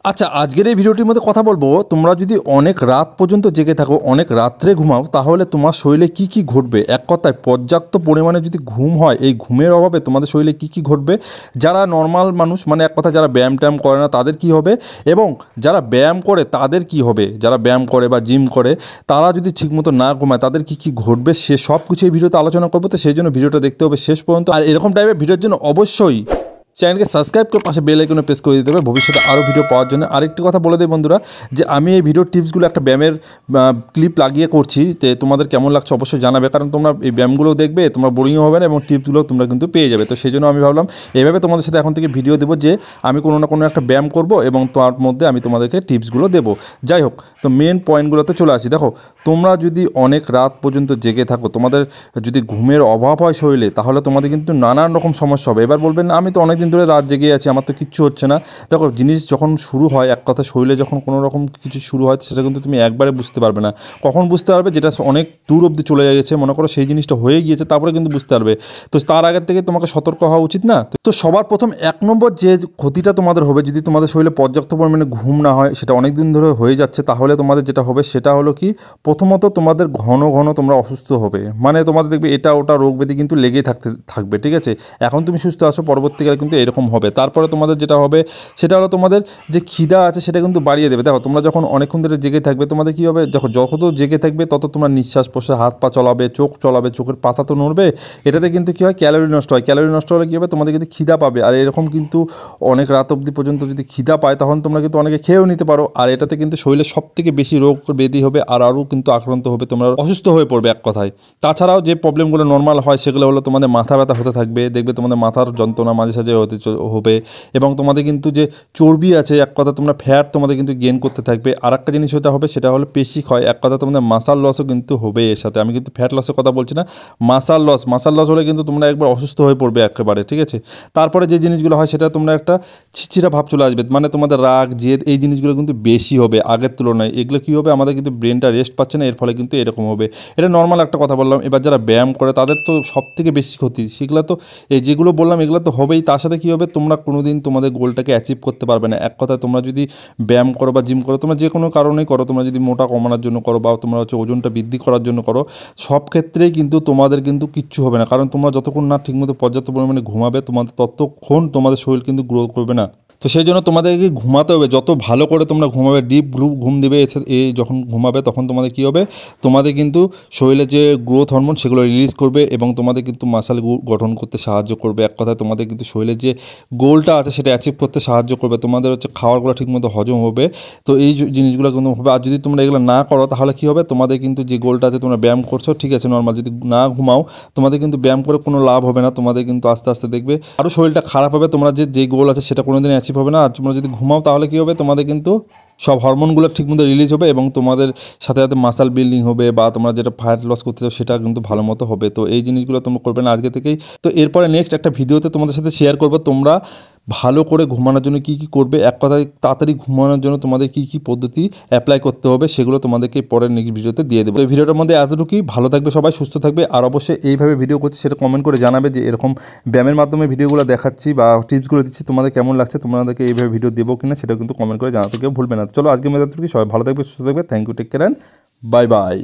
আচ্ছা, আজকের এই ভিডিওটির মধ্যে কথা বলবো, তোমরা যদি অনেক রাত পর্যন্ত জেগে থাকো, অনেক রাত্রে ঘুমাও, তাহলে তোমার শরীরে কি কি ঘটবে। এক কথায় পর্যাপ্ত পরিমাণে যদি ঘুম হয়, এই ঘুমের অভাবে তোমাদের শরীরে কি কি ঘটবে। যারা নর্মাল মানুষ, মানে এক কথা যারা ব্যায়াম ট্যায়াম করে না তাদের কি হবে, এবং যারা ব্যায়াম করে তাদের কি হবে। যারা ব্যায়াম করে বা জিম করে তারা যদি ঠিকমতো না ঘুমায় তাদের কি কি ঘটবে, সে সব কিছু এই ভিডিওতে আলোচনা করবো। তো সেই জন্য ভিডিওটা দেখতে হবে শেষ পর্যন্ত। আর এরকম টাইপের ভিডিওর জন্য অবশ্যই চ্যানেলকে সাবস্ক্রাইব করে পাশে বেল আইকনে প্রেস করে দিতে হবে ভবিষ্যতে আরও ভিডিও পাওয়ার জন্য। আরেকটি কথা বলে দেয় বন্ধুরা, যে আমি এই ভিডিওর টিপসগুলো একটা ব্যায়ামের ক্লিপ লাগিয়ে করছি, তো তোমাদের কেমন লাগছে অবশ্যই জানাবে, কারণ তোমরা এই ব্যায়ামগুলো দেখবে, তোমরা বোরিংও হবে না এবং টিপসগুলো তোমরা কিন্তু পেয়ে যাবে। তো সেই জন্য আমি ভাবলাম এইভাবে তোমাদের সাথে এখন থেকে ভিডিও দেবো, যে আমি কোনো না কোনো একটা ব্যায়াম করব এবং তার মধ্যে আমি তোমাদেরকে টিপসগুলো দেবো। যাই হোক, তো মেন পয়েন্টগুলোতে চলে আসি। দেখো, তোমরা যদি অনেক রাত পর্যন্ত জেগে থাকো, তোমাদের যদি ঘুমের অভাব হয় শরীরে, তাহলে তোমাদের কিন্তু নানান রকম সমস্যা হবে। এবার বলবেন আমি তো অনেক দিন ধরে রাত জেগে আছি, আমার তো কিচ্ছু হচ্ছে না। দেখো, জিনিস যখন শুরু হয়, এক কথা শরীরে যখন কোনো রকম কিছু শুরু হয়, সেটা কিন্তু তুমি একবারে বুঝতে পারবে না। কখন বুঝতে পারবে, যেটা অনেক দূর অবধি চলে গেছে, মনে করো সেই জিনিসটা হয়ে গিয়েছে, তারপরে কিন্তু বুঝতে পারবে। তো তার আগের থেকে তোমাকে সতর্ক হওয়া উচিত না। তো সবার প্রথম এক নম্বর যে ক্ষতিটা তোমাদের হবে, যদি তোমাদের শরীরে পর্যাপ্ত পরিমাণে ঘুম না হয়, সেটা অনেক দিন ধরে হয়ে যাচ্ছে, তাহলে তোমাদের যেটা হবে সেটা হলো কি, প্রথমত তোমাদের ঘন ঘন তোমরা অসুস্থ হবে। মানে তোমাদের দেখবে এটা ওটা রোগ ব্যাধি কিন্তু লেগেই থাকবে, ঠিক আছে। এখন তুমি সুস্থ আছো, পরবর্তীকালে কিন্তু এরকম হবে। তারপরে তোমাদের যেটা হবে সেটা হলো, তোমাদের যে খিদা আছে সেটা কিন্তু বাড়িয়ে দেবে। দেখো, তোমরা যখন অনেকক্ষণ ধরে জেগে থাকবে, তোমাদের কী হবে, যত জেগে থাকবে তত তোমরা নিঃশ্বাস প্রশ্বাস, হাত পা চলাবে, চোখ চলাবে, চোখের পাতা তো নড়বে। এটাতে কিন্তু কী হয়, ক্যালোরি নষ্ট হয়। ক্যালোরি নষ্ট হলে কী হবে, তোমাদের কিন্তু খিদা পাবে। আর এরকম কিন্তু অনেক রাত অবধি পর্যন্ত যদি খিদা পায়, তখন তোমরা কিন্তু অনেকে খেয়েও নিতে পারো। আর এটাতে কিন্তু শরীরে সবথেকে বেশি রোগ ব্যাধি হবে, আর আরও কিন্তু আক্রান্ত হবে, তোমরা অসুস্থ হয়ে পড়বে এক কথায়। তাছাড়াও যে প্রবলেমগুলো নর্মাল হয়, সেগুলো হলো তোমাদের মাথা ব্যথা হতে থাকবে, দেখবে তোমাদের মাথার যন্ত্রণা মাঝে সাঝে হবে, এবং তোমাদের কিন্তু যে চর্বি আছে, এক কথা তোমরা ফ্যাট তোমাদের কিন্তু গেইন করতে থাকবে। আর একটা জিনিস যেটা হবে সেটা হলো পেশি ক্ষয়, এক কথা তোমাদের মাসাল লসও কিন্তু হবে এর সাথে। আমি কিন্তু ফ্যাট লসের কথা বলছি না, মাসাল লস হলে কিন্তু তোমরা একবার অসুস্থ হয়ে পড়বে একেবারে, ঠিক আছে। তারপরে যে জিনিসগুলো হয়, সেটা তোমরা একটা চিচিরা ভাব চলে আসবে, মানে তোমাদের রাগ জেদ এই জিনিসগুলো কিন্তু বেশি হবে আগের তুলনায়। এগুলো কী হবে, আমাদের কিন্তু ব্রেনটা রেস্ট পাচ্ছে না, এর ফলে কিন্তু এরকম হবে। এটা নর্মাল একটা কথা বললাম। এবার যারা ব্যায়াম করে তাদের তো সব থেকে বেশি ক্ষতি, সেগুলো তো এই যেগুলো বললাম এগুলো তো হবেই। তার সাথে কী হবে, তোমরা কোনো দিন তোমাদের গোলটাকে অ্যাচিভ করতে পারবে না। এক কথায় তোমরা যদি ব্যায়াম করো বা জিম করো, তোমরা যে কোনো কারণেই করো, তোমরা যদি মোটা কমানোর জন্য করো বা তোমরা ওজনটা বৃদ্ধি করার জন্য করো, সব ক্ষেত্রেই কিন্তু তোমাদের কিন্তু কিচ্ছু হবে না। কারণ তোমরা যতক্ষণ না ঠিকমতো পর্যাপ্ত পরিমাণে ঘুমাবে, তোমাদের ততক্ষণ তোমাদের শরীর কিন্তু গ্রো করবে না। তো সেই জন্য তোমাদেরকে ঘুমাতে হবে, যত ভালো করে তোমরা ঘুমাবে, ডিপ ঘুম দেবে, যখন ঘুমাবে তখন তোমাদের কী হবে, তোমাদের কিন্তু শরীরে যে গ্রোথ হরমোন সেগুলো রিলিজ করবে, এবং তোমাদের কিন্তু মাসল গঠন করতে সাহায্য করবে। এক কথায় তোমাদের কিন্তু শরীরের যে গোলটা আছে সেটা অ্যাচিভ করতে সাহায্য করবে। তোমাদের হচ্ছে খাবারগুলো ঠিকমতো হজম হবে। তো এই জিনিসগুলো কিন্তু হবে। আর যদি তোমরা এগুলো না করো, তাহলে কী হবে, তোমাদের কিন্তু যে গোলটা আছে, তোমরা ব্যায়াম করছো ঠিক আছে নর্মাল, যদি না ঘুমাও তোমাদের কিন্তু ব্যায়াম করে কোনো লাভ হবে না। তোমাদের কিন্তু আস্তে আস্তে দেখবে আরও শরীরটা খারাপ হবে, তোমরা যে গোল আছে সেটা কোনো দিন অ্যাচিভ হবে না। আর তোমরা যদি ঘুমাও তাহলে কী হবে, তোমাদের কিন্তু সব হরমোনগুলো ঠিকমতো রিলিজ হবে, এবং তোমাদের সাথে সাথে মাসাল বিল্ডিং হবে, বা তোমরা যেটা ফ্যাট লস করতে চাও সেটা কিন্তু ভালো মতো হবে। তো এই জিনিসগুলো তোমরা করবে না আজকে থেকেই। তো এরপরে নেক্সট একটা ভিডিওতে তোমাদের সাথে শেয়ার করবো তোমরা ভালো করে ঘুমানোর জন্য কী কী করবে, এক কথায় তাড়াতাড়ি ঘুমানোর জন্য তোমাদের কী কী পদ্ধতি অ্যাপ্লাই করতে হবে, সেগুলো তোমাদেরকে পরের নেক্সট ভিডিওতে দিয়ে দেবো। এই ভিডিওটার মধ্যে এতটুকুই। ভালো থাকবে সবাই, সুস্থ থাকবে। আর অবশ্যই এইভাবে ভিডিও করছি সেটা কমেন্ট করে জানাবে, যে এরকম ব্যায়ামের মাধ্যমে ভিডিওগুলো দেখাচ্ছি বা টিপসগুলো দিচ্ছি তোমাদের কেমন লাগছে, তোমাদেরকে এইভাবে ভিডিও দেবো কিনা সেটা কিন্তু কমেন্ট করে জানাতে কেউ ভুলবে না। চলো আজকে মেজাজ সবাই ভালো থাকবে, সুস্থ থাকবে। Thank you, take care, bye by.